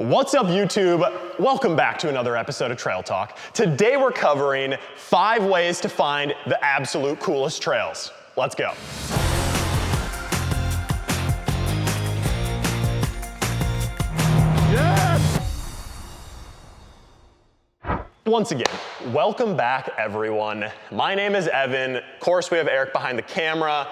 What's up, YouTube? Welcome back to another episode of Trail Talk. Today we're covering 5 ways to find the absolute coolest trails. Let's go. Yes! Once again, welcome back, everyone. My name is Evan. Of course, we have Eric behind the camera.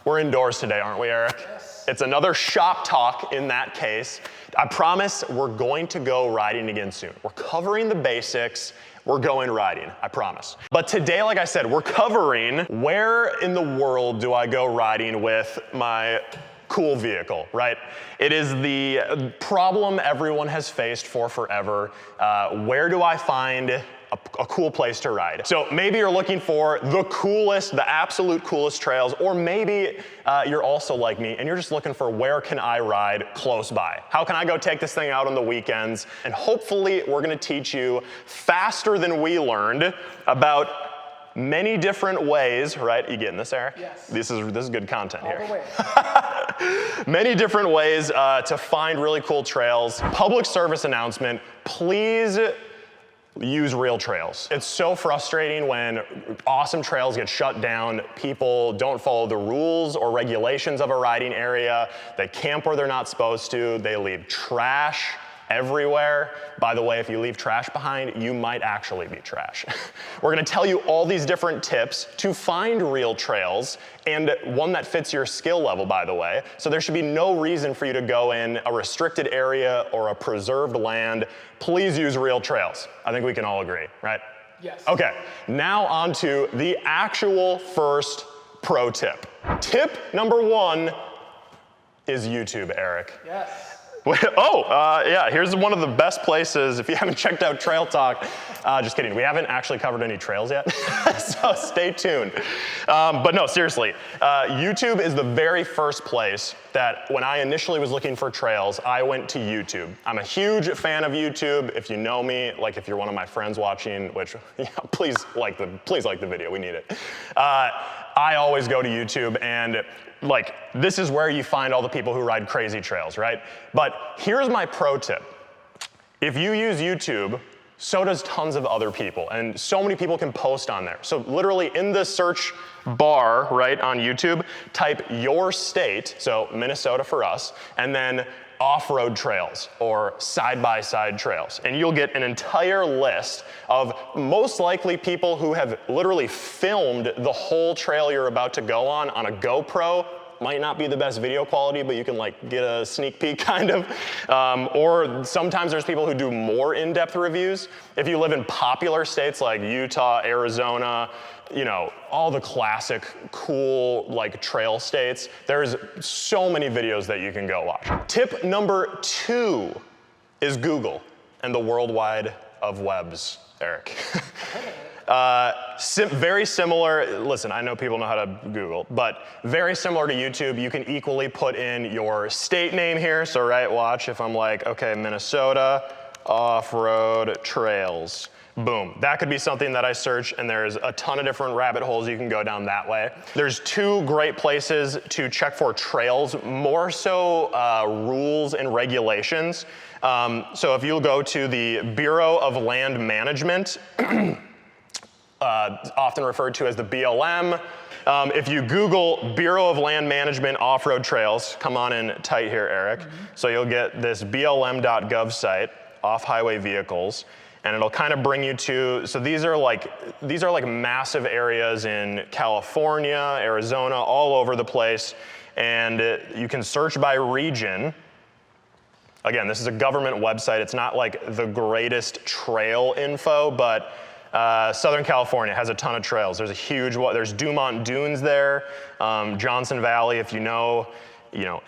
We're indoors today, aren't we, Eric? Yes. It's another shop talk in that case. I promise we're going to go riding again soon. We're covering the basics. We're going riding, I promise. But today, like I said, we're covering where in the world do I go riding with my cool vehicle, right? It is the problem everyone has faced for forever. Where do I find a cool place to ride? So maybe you're looking for the coolest, the absolute coolest trails, or maybe you're also like me and you're just looking for where can I ride close by? How can I go take this thing out on the weekends? And hopefully we're gonna teach you faster than we learned about many different ways, right? You getting this, Eric? Yes. This is good content All here. the way. Many different ways to find really cool trails. Public service announcement, please use real trails. It's so frustrating when awesome trails get shut down. People don't follow the rules or regulations of a riding area. They camp where they're not supposed to. They leave trash everywhere. By the way, if you leave trash behind, you might actually be trash. We're gonna tell you all these different tips to find real trails, and one that fits your skill level, by the way. So there should be no reason for you to go in a restricted area or a preserved land. Please use real trails. I think we can all agree, right? Yes. Okay, now on to the actual first pro tip. Tip number 1 is YouTube, Eric. Yes. Yeah, here's one of the best places. If you haven't checked out Trail Talk, just kidding, we haven't actually covered any trails yet, so stay tuned. But no, seriously, YouTube is the very first place that when I initially was looking for trails, I went to YouTube. I'm a huge fan of YouTube. If you know me, like if you're one of my friends watching, which please like the video, we need it. I always go to YouTube, and like, this is where you find all the people who ride crazy trails, right? But here's my pro tip. If you use YouTube, so does tons of other people, and so many people can post on there. So literally in the search bar, right, on YouTube, type your state, so Minnesota for us, and then off-road trails or side-by-side trails. And you'll get an entire list of most likely people who have literally filmed the whole trail you're about to go on a GoPro. Might not be the best video quality, but you can like get a sneak peek kind of. Or sometimes there's people who do more in-depth reviews. If you live in popular states like Utah, Arizona, you know, all the classic cool like trail states, there's so many videos that you can go watch. Tip number 2 is Google and the World Wide of Webs, Eric. Very similar, listen, I know people know how to Google, but very similar to YouTube. You can equally put in your state name here. So right, watch, if I'm like, okay, Minnesota, off-road trails. Boom, that could be something that I search, and there's a ton of different rabbit holes you can go down that way. There's 2 great places to check for trails, more so rules and regulations. So if you'll go to the Bureau of Land Management, often referred to as the BLM. If you Google Bureau of Land Management off-road trails, come on in tight here, Eric. So you'll get this blm.gov site, off-highway vehicles, and it'll kind of bring you to, so these are like massive areas in California, Arizona, all over the place, and you can search by region. Again, this is a government website. It's not like the greatest trail info, but Southern California has a ton of trails. There's there's Dumont Dunes there, Johnson Valley. If you know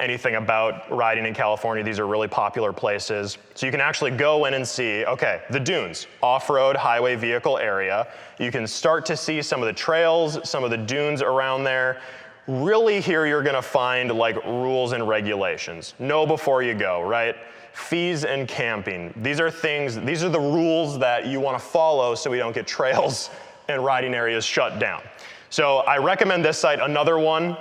anything about riding in California, these are really popular places. So you can actually go in and see, okay, the dunes, off-road highway vehicle area. You can start to see some of the trails, some of the dunes around there. Really here you're gonna find like rules and regulations. Know before you go, right? Fees and camping. These are the rules that you wanna follow so we don't get trails and riding areas shut down. So I recommend this site. Another one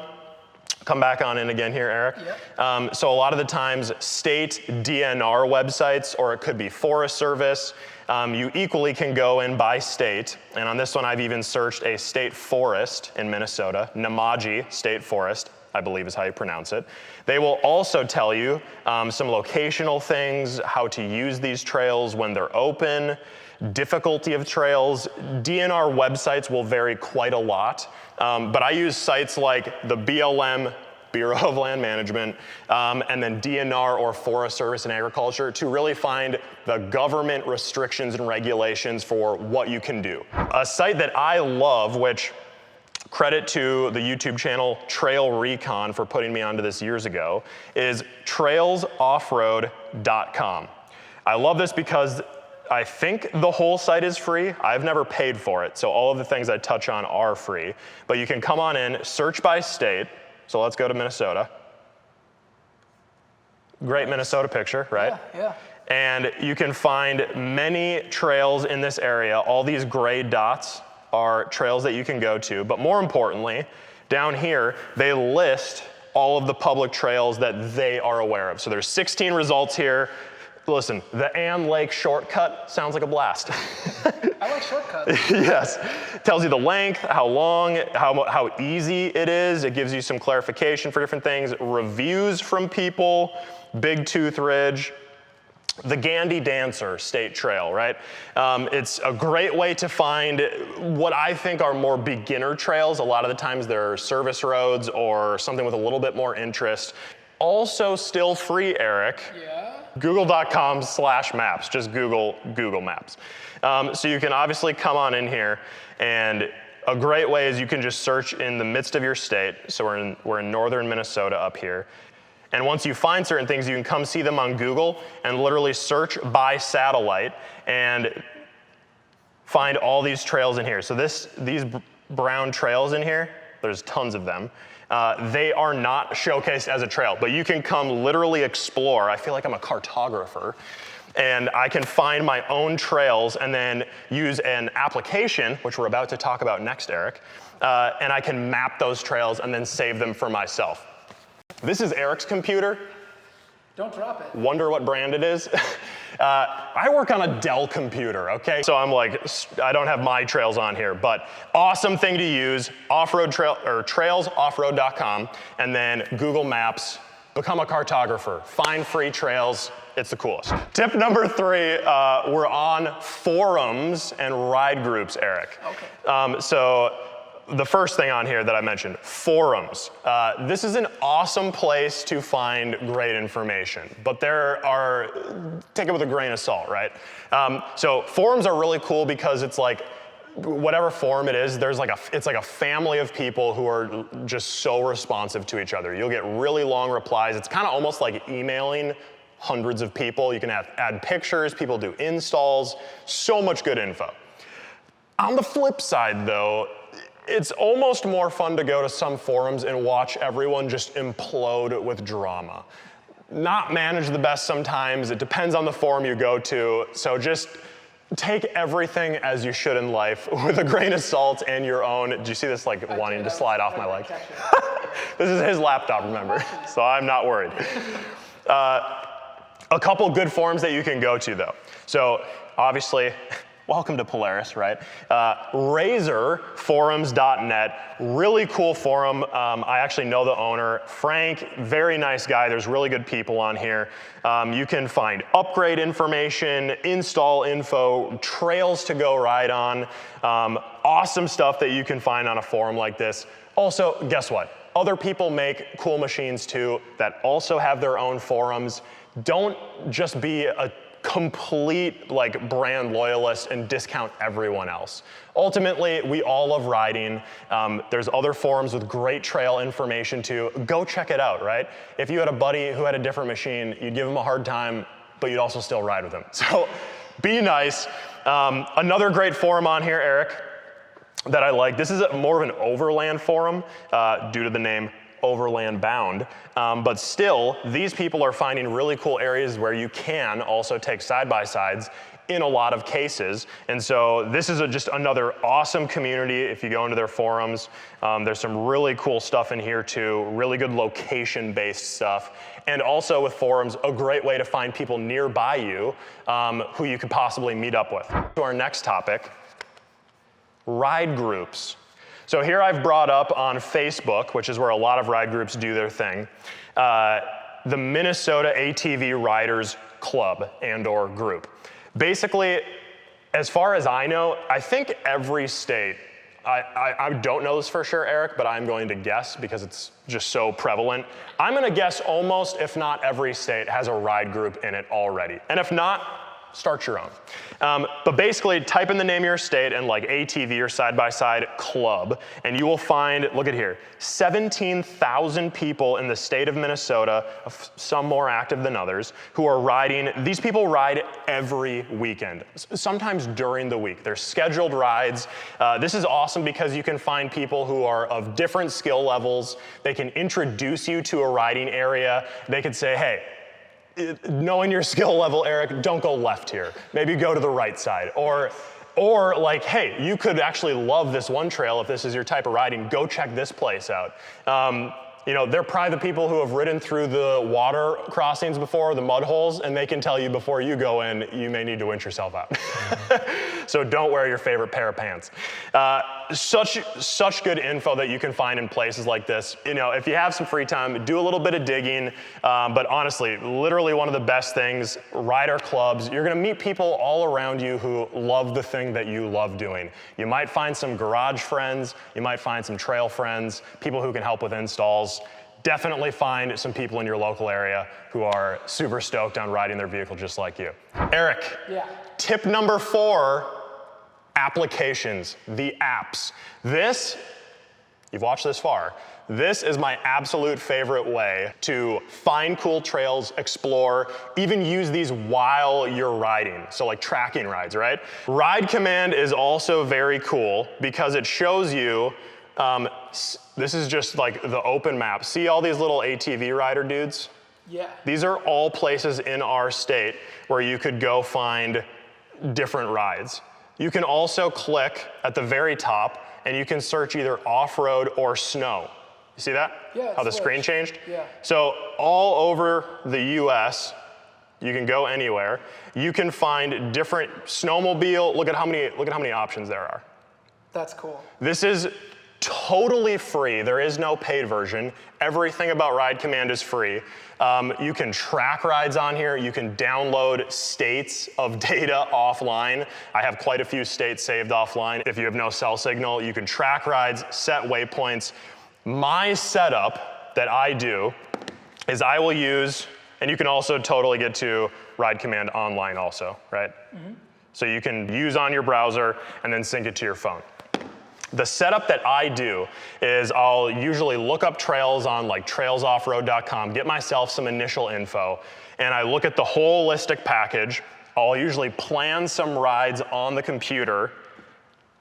Come back on in again here, Eric. Yep. So a lot of the times, state DNR websites, or it could be Forest Service, you equally can go in by state. And on this one, I've even searched a state forest in Minnesota, Namaji State Forest, I believe is how you pronounce it. They will also tell you some locational things, how to use these trails when they're open, difficulty of trails. DNR websites will vary quite a lot, but I use sites like the BLM, Bureau of Land Management, and then DNR or Forest Service and Agriculture to really find the government restrictions and regulations for what you can do. A site that I love, which credit to the YouTube channel Trail Recon for putting me onto this years ago, is trailsoffroad.com. I love this because I think the whole site is free. I've never paid for it, so all of the things I touch on are free. But you can come on in, search by state. So let's go to Minnesota. Great Minnesota picture, right? Yeah. And you can find many trails in this area. All these gray dots are trails that you can go to. But more importantly, down here, they list all of the public trails that they are aware of. So there's 16 results here. Listen, the Ann Lake shortcut sounds like a blast. I like shortcuts. Yes. Tells you the length, how long, how easy it is. It gives you some clarification for different things. Reviews from people, Big Tooth Ridge, the Gandy Dancer State Trail, right? It's a great way to find what I think are more beginner trails. A lot of the times they're service roads or something with a little bit more interest. Also still free, Eric. Yeah. Google.com/maps, just Google Maps. So you can obviously come on in here, and a great way is you can just search in the midst of your state. So we're in northern Minnesota up here. And once you find certain things, you can come see them on Google and literally search by satellite and find all these trails in here. So these brown trails in here, there's tons of them. They are not showcased as a trail, but you can come literally explore. I feel like I'm a cartographer, and I can find my own trails and then use an application, which we're about to talk about next, Eric, and I can map those trails and then save them for myself. This is Eric's computer. Don't drop it. Wonder what brand it is? I work on a Dell computer, okay? So I'm like, I don't have my trails on here, but awesome thing to use, trailsoffroad.com, and then Google Maps, become a cartographer, find free trails, it's the coolest. Tip number 3, we're on forums and ride groups, Eric. Okay. So the first thing on here that I mentioned, forums. This is an awesome place to find great information, but take it with a grain of salt, right? So forums are really cool because it's like, whatever forum it is, it's like a family of people who are just so responsive to each other. You'll get really long replies. It's kind of almost like emailing hundreds of people. You can add pictures, people do installs, so much good info. On the flip side though, it's almost more fun to go to some forums and watch everyone just implode with drama. Not managed the best sometimes. It depends on the forum you go to. So just take everything as you should in life with a grain of salt and your own. Do you see this wanting to slide off my leg? This is his laptop, remember? So I'm not worried. A couple good forums that you can go to though. So obviously, welcome to Polaris, right? RazorForums.net, really cool forum. I actually know the owner, Frank, very nice guy. There's really good people on here. You can find upgrade information, install info, trails to go ride on, awesome stuff that you can find on a forum like this. Also, guess what? Other people make cool machines too that also have their own forums. Don't just be a complete brand loyalist and discount everyone else. Ultimately, we all love riding. There's other forums with great trail information too. Go check it out, right? If you had a buddy who had a different machine, you'd give him a hard time, but you'd also still ride with him. So be nice. Another great forum on here, Eric, that I like. This is more of an overland forum due to the name Overland Bound, but still, these people are finding really cool areas where you can also take side-by-sides in a lot of cases. And so this is just another awesome community. If you go into their forums, there's some really cool stuff in here too, really good location-based stuff. And also with forums, a great way to find people nearby you who you could possibly meet up with. To our next topic, ride groups. So here I've brought up on Facebook, which is where a lot of ride groups do their thing, the Minnesota ATV Riders Club and/or group. Basically, as far as I know, I think every state, I don't know this for sure, Eric, but I'm going to guess because it's just so prevalent. I'm going to guess almost, if not every state, has a ride group in it already. And if not, start your own. But basically, type in the name of your state and like ATV or side-by-side club, and you will find, look at here, 17,000 people in the state of Minnesota, some more active than others, who are riding. These people ride every weekend, sometimes during the week. They're scheduled rides. This is awesome because you can find people who are of different skill levels. They can introduce you to a riding area. They could say, hey, knowing your skill level, Eric, don't go left here. Maybe go to the right side. Or like, hey, you could actually love this one trail if this is your type of riding. Go check this place out. You know, they're probably the people who have ridden through the water crossings before, the mud holes, and they can tell you before you go in, you may need to winch yourself out. So don't wear your favorite pair of pants. Such good info that you can find in places like this. You know, if you have some free time, do a little bit of digging. But honestly, literally one of the best things, rider clubs, you're gonna meet people all around you who love the thing that you love doing. You might find some garage friends, you might find some trail friends, people who can help with installs. Definitely find some people in your local area who are super stoked on riding their vehicle just like you. Eric, Yeah. tip number 4, applications, the apps. This, you've watched this far, this is my absolute favorite way to find cool trails, explore, even use these while you're riding. So like tracking rides, right? Ride Command is also very cool because it shows you, this is just like the open map. See all these little ATV rider dudes? Yeah. These are all places in our state where you could go find different rides. You can also click at the very top and you can search either off-road or snow. You see that? Yeah, how the it's screen nice. changed? Yeah. So all over the US, you can go anywhere. You can find different snowmobile. Look at how many options there are. That's cool. This is totally free. There is no paid version. Everything about Ride Command is free. You can track rides on here. You can download states of data offline. I have quite a few states saved offline. If you have no cell signal, you can track rides, set waypoints. My setup that I do is I will use, and you can also totally get to Ride Command online also, right? Mm-hmm. So you can use on your browser and then sync it to your phone. The setup that I do is I'll usually look up trails on like trailsoffroad.com, get myself some initial info, and I look at the holistic package. I'll usually plan some rides on the computer,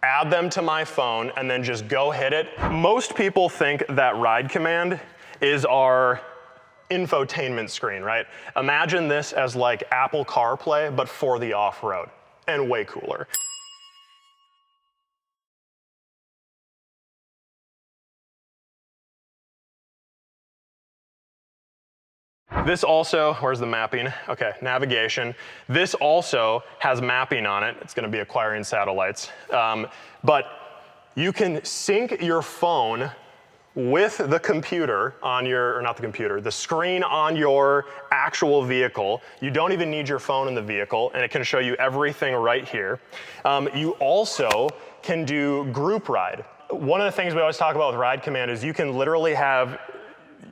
add them to my phone, and then just go hit it. Most people think that Ride Command is our infotainment screen, right? Imagine this as like Apple CarPlay, but for the off-road, and way cooler. This also, where's the mapping? Okay, navigation. This also has mapping on it. It's gonna be acquiring satellites. But you can sync your phone with the computer on your, or not the computer, the screen on your actual vehicle. You don't even need your phone in the vehicle, and it can show you everything right here. You also can do group ride. One of the things we always talk about with Ride Command is you can literally have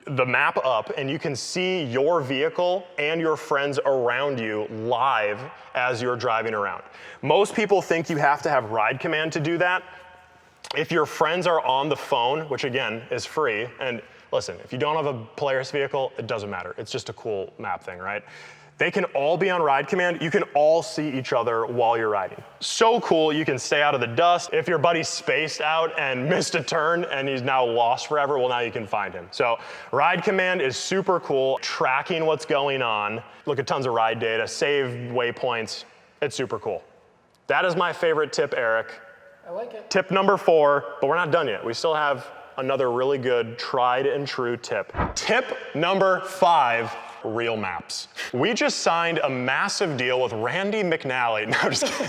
the map up and you can see your vehicle and your friends around you live as you're driving around. Most people think you have to have Ride Command to do that. If your friends are on the phone, which again is free, and listen, if you don't have a Polaris vehicle, it doesn't matter. It's just a cool map thing, right? They can all be on Ride Command. You can all see each other while you're riding. So cool, you can stay out of the dust. If your buddy spaced out and missed a turn and he's now lost forever, well, now you can find him. So Ride Command is super cool, tracking what's going on. Look at tons of ride data, save waypoints. It's super cool. That is my favorite tip, Eric. I like it. Tip number 4, but we're not done yet. We still have another really good tried and true tip. Tip number 5, real maps. We just signed a massive deal with Randy McNally. No, I'm just kidding.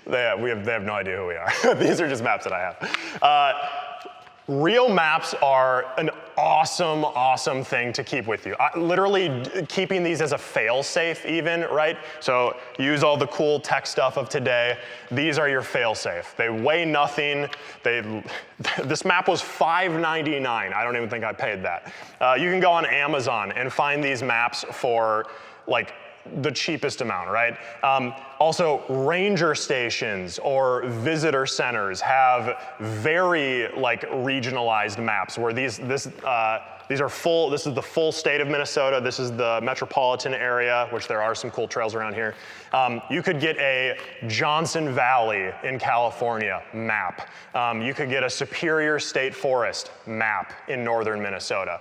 They have no idea who we are. These are just maps that I have. Real maps are an awesome, awesome thing to keep with you. Literally keeping these as a fail-safe even, right? So use all the cool tech stuff of today. These are your fail-safe. They weigh nothing. This map was $5.99. I don't even think I paid that. You can go on Amazon and find these maps for like the cheapest amount, right? Also, ranger stations or visitor centers have very like regionalized maps where these are full. This is the full state of Minnesota. This is the metropolitan area, which there are some cool trails around here. You could get a Johnson Valley in California map. You could get a Superior State Forest map in northern Minnesota.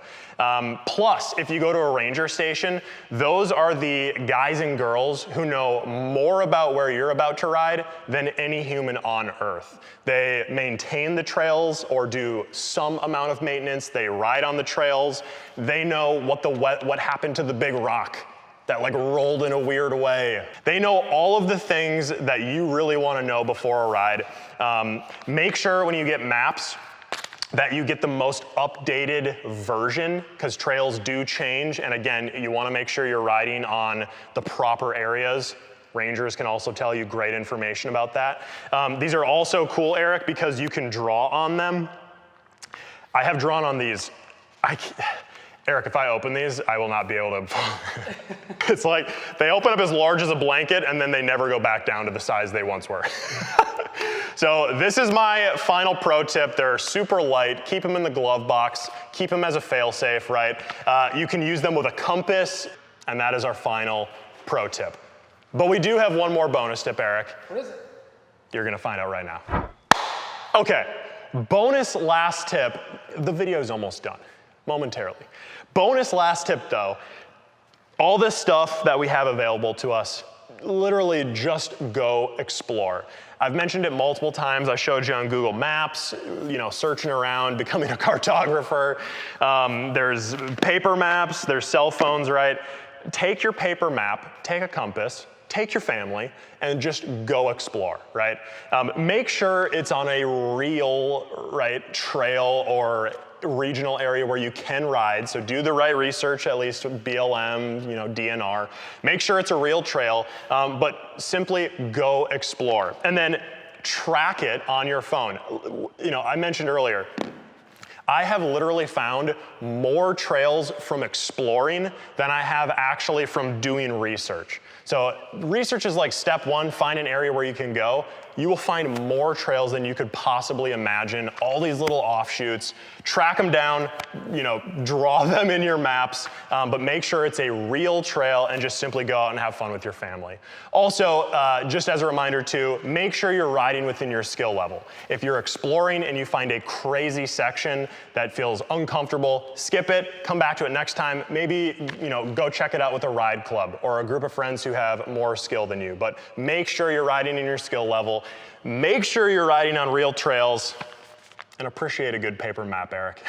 Plus, if you go to a ranger station, those are the guys and girls who know more about where you're about to ride than any human on earth. They maintain the trails or do some amount of maintenance. They ride on the trails. They know what happened to the big rock that like rolled in a weird way. They know all of the things that you really want to know before a ride. Make sure when you get maps that you get the most updated version, because trails do change. And again, you want to make sure you're riding on the proper areas. Rangers can also tell you great information about that. These are also cool, Eric, because you can draw on them. I have drawn on these. Eric, if I open these, I will not be able to. It's like they open up as large as a blanket and then they never go back down to the size they once were. So this is my final pro tip. They're super light. Keep them in the glove box. Keep them as a fail-safe, right? You can use them with a compass, and that is our final pro tip. But we do have one more bonus tip, Eric. What is it? You're gonna find out right now. Okay, bonus last tip. The video's almost done, momentarily. Bonus last tip though, all this stuff that we have available to us, literally just go explore. I've mentioned it multiple times. I showed you on Google Maps, searching around, becoming a cartographer. There's paper maps, there's cell phones, right? Take your paper map, take a compass, take your family, and just go explore, right? Make sure it's on a real, right, trail or regional area where you can ride. So do the right research, at least with BLM, DNR. Make sure it's a real trail, but simply go explore. And then track it on your phone. I mentioned earlier, I have literally found more trails from exploring than I have actually from doing research. So research is like step 1, find an area where you can go. You will find more trails than you could possibly imagine, all these little offshoots. Track them down, draw them in your maps, but make sure it's a real trail and just simply go out and have fun with your family. Also, just as a reminder too, make sure you're riding within your skill level. If you're exploring and you find a crazy section that feels uncomfortable, skip it, come back to it next time. Maybe, go check it out with a ride club or a group of friends who have more skill than you. But make sure you're riding in your skill level. Make sure you're riding on real trails, and appreciate a good paper map, Eric.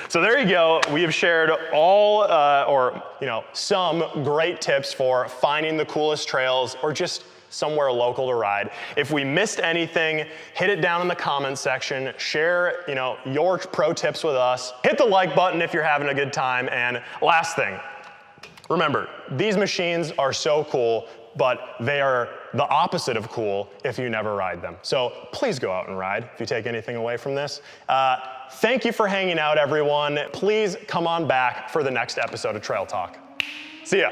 So there you go. We have shared all, some great tips for finding the coolest trails or just somewhere local to ride. If we missed anything, hit it down in the comments section. Share, your pro tips with us. Hit the like button if you're having a good time. And last thing, remember, these machines are so cool, but they are the opposite of cool if you never ride them. So please go out and ride if you take anything away from this. Thank you for hanging out, everyone. Please come on back for the next episode of Trail Talk. See ya.